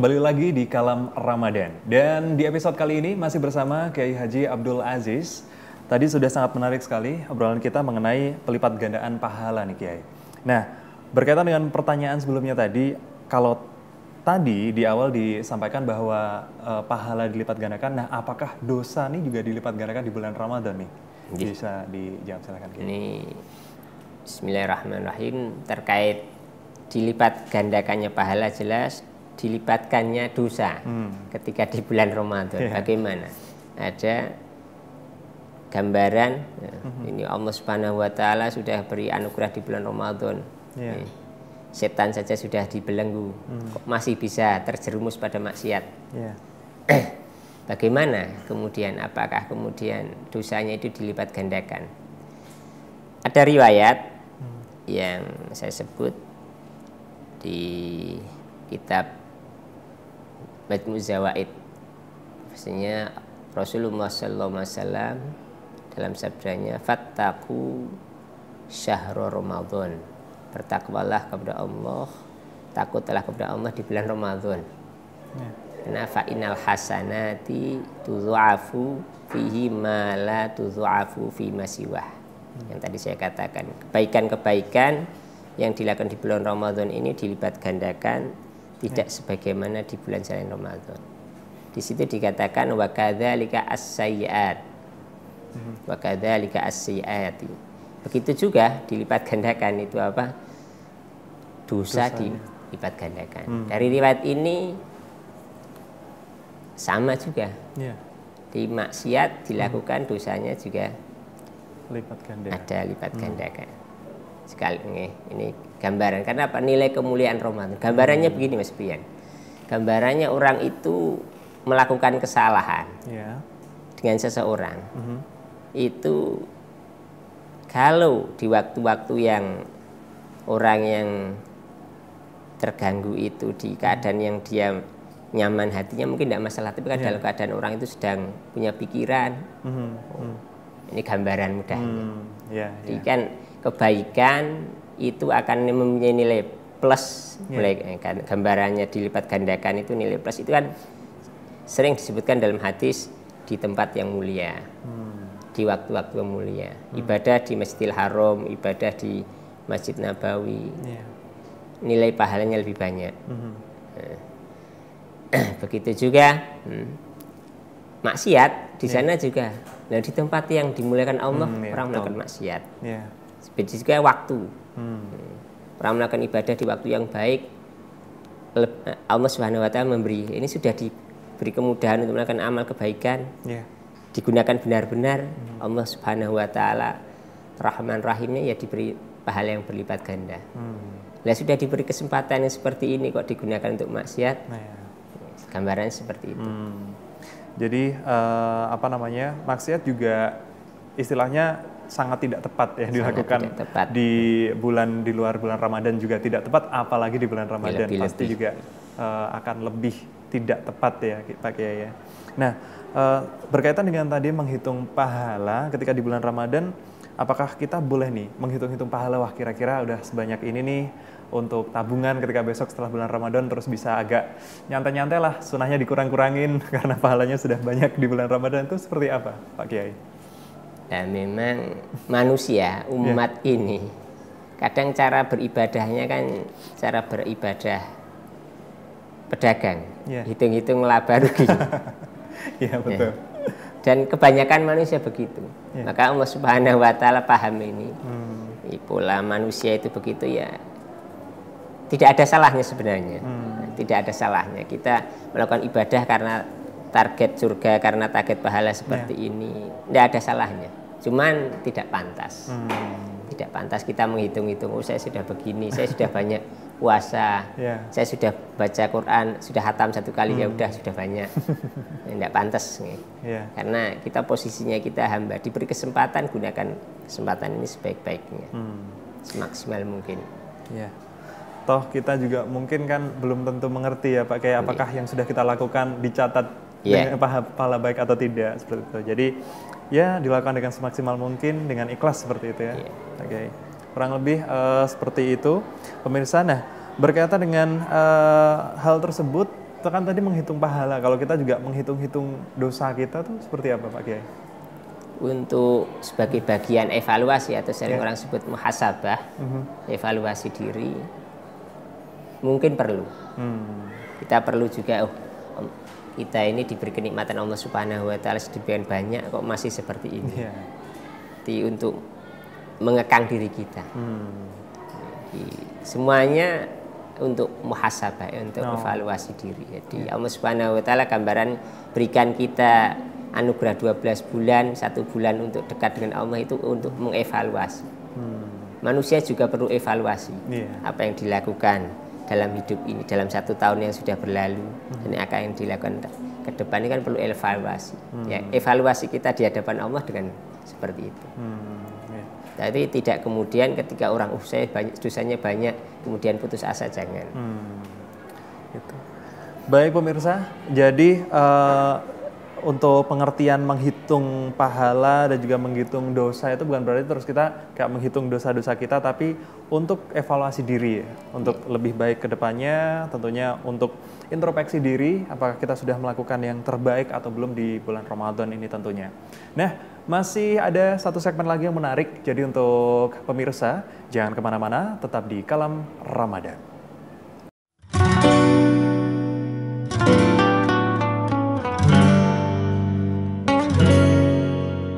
kembali lagi di Kalam Ramadan. Dan di episode kali ini masih bersama Kiai Haji Abdul Aziz. Tadi sudah sangat menarik sekali obrolan kita mengenai pelipat gandaan pahala nih Kiai. Nah, berkaitan dengan pertanyaan sebelumnya tadi, kalau tadi di awal disampaikan bahwa pahala dilipat gandakan, nah apakah dosa nih juga dilipat gandakan di bulan Ramadan nih? Bisa dijawab silakan Kiai. Ini Bismillahirrahmanirrahim, terkait dilipat gandakannya pahala jelas dilipatkannya dosa ketika di bulan Ramadan. Bagaimana? Ada gambaran ini Allah Subhanahu wa taala sudah beri anugerah di bulan Ramadan. Setan saja sudah dibelenggu, kok masih bisa terjerumus pada maksiat. Bagaimana kemudian, apakah kemudian dosanya itu dilipat gandakan? Ada riwayat yang saya sebut di kitab Majmu' Zawaid, maksudnya Rasulullah SAW dalam sabdanya, fattaqu syahrul Ramadan, bertakwalah kepada Allah, takutlah kepada Allah di bulan Ramadan. Karena fa'inal hasanati tudha'afu fihi ma la tudha'afu fi masiwah. Yang tadi saya katakan, kebaikan-kebaikan yang dilakukan di bulan Ramadan ini dilipat gandakan, tidak sebagaimana di bulan selain Ramadan. Di situ dikatakan wa kadzalika as-sayyi'at. Wa kadzalika as-sayyi'at. Begitu juga dilipat gandakan itu apa? Dosa dilipat gandakan. Dari riwayat ini sama juga. Di maksiat dilakukan dosanya juga lipat gandakan. Ada lipat gandakan. Sekali ini gambaran, karena apa? Nilai kemuliaan Ramadan. Gambarannya begini Mas Pian. Gambarannya orang itu melakukan kesalahan dengan seseorang. Itu kalau di waktu-waktu yang orang yang terganggu itu di keadaan yang dia nyaman hatinya mungkin tidak masalah, tapi kan dalam keadaan orang itu sedang punya pikiran. Ini gambaran mudahnya. Jadi kan kebaikan itu akan mempunyai nilai plus. Gambarannya dilipat gandakan itu nilai plus itu kan sering disebutkan dalam hadis di tempat yang mulia, di waktu-waktu yang mulia, ibadah di Masjidil Haram, ibadah di Masjid Nabawi, nilai pahalanya lebih banyak. Begitu juga maksiat di sana juga. Nah, di tempat yang dimuliakan Allah orang melakukan maksiat. Begitu juga waktu. Orang melakukan ibadah di waktu yang baik, Allah Subhanahu wa taala memberi, ini sudah diberi kemudahan untuk melakukan amal kebaikan. Digunakan benar-benar, Allah Subhanahu wa taala Rahman Rahimnya ya diberi pahala yang berlipat ganda. Lah sudah diberi kesempatan yang seperti ini kok digunakan untuk maksiat. Gambarannya seperti itu. Jadi maksiat juga istilahnya sangat tidak tepat ya dilakukan di luar bulan Ramadan juga tidak tepat, apalagi di bulan Ramadan pasti juga akan lebih tidak tepat ya Pak Kiai ya. Nah, berkaitan dengan tadi menghitung pahala ketika di bulan Ramadan, apakah kita boleh nih menghitung-hitung pahala, wah kira-kira udah sebanyak ini nih untuk tabungan ketika besok setelah bulan Ramadan, terus bisa agak nyantai-nyantai lah, sunahnya dikurang-kurangin karena pahalanya sudah banyak di bulan Ramadan, itu seperti apa Pak Kiai? Nah, memang manusia umat ini kadang cara beribadahnya kan cara beribadah pedagang, hitung-hitung laba rugi. Betul. Dan kebanyakan manusia begitu. Maka Allah Subhanahu wa taala paham ini. Pola manusia itu begitu ya. Tidak ada salahnya sebenarnya. Tidak ada salahnya kita melakukan ibadah karena target surga, karena target pahala seperti ini. Tidak ada salahnya. Cuman tidak pantas. Tidak pantas kita menghitung-hitung, oh saya sudah begini, saya sudah banyak puasa, saya sudah baca Quran, sudah hatam 1 kali, ya udah sudah banyak. Tidak pantas nih. Karena kita posisinya kita hamba, diberi kesempatan, gunakan kesempatan ini sebaik-baiknya, semaksimal mungkin. Toh kita juga mungkin kan belum tentu mengerti ya Pak, kayak apakah yang sudah kita lakukan dicatat dengan pahala baik atau tidak, seperti itu. Jadi ya dilakukan dengan semaksimal mungkin, dengan ikhlas seperti itu ya. Kurang lebih seperti itu pemirsa. Nah, berkaitan dengan hal tersebut, Itu kan tadi menghitung pahala. Kalau kita juga menghitung-hitung dosa kita tuh seperti apa Pak Kiai? Untuk sebagai bagian evaluasi atau sering orang sebut muhasabah, evaluasi diri, mungkin perlu. Kita perlu juga, kita ini diberi kenikmatan Allah Subhanahu Wa Taala sedemikian banyak, kok masih seperti ini. Jadi untuk mengekang diri kita. Jadi, semuanya untuk muhasabah, untuk evaluasi diri. Jadi Allah Subhanahu Wa Taala gambaran berikan kita anugerah 12 bulan, 1 bulan untuk dekat dengan Allah itu untuk mengevaluasi. Manusia juga perlu evaluasi apa yang dilakukan dalam hidup ini, dalam 1 tahun yang sudah berlalu, dan apa yang dilakukan ke depan ini kan perlu evaluasi. Ya, evaluasi kita di hadapan Allah dengan seperti itu. Jadi tidak kemudian ketika orang saya banyak, dosanya banyak, kemudian putus asa, jangan. Gitu. Baik pemirsa, jadi untuk pengertian menghitung pahala dan juga menghitung dosa itu bukan berarti terus kita kayak menghitung dosa-dosa kita, tapi untuk evaluasi diri ya, untuk lebih baik ke depannya, tentunya untuk introspeksi diri, apakah kita sudah melakukan yang terbaik atau belum di bulan Ramadan ini tentunya. Nah, masih ada satu segmen lagi yang menarik, jadi untuk pemirsa jangan kemana-mana, tetap di Kalam Ramadan.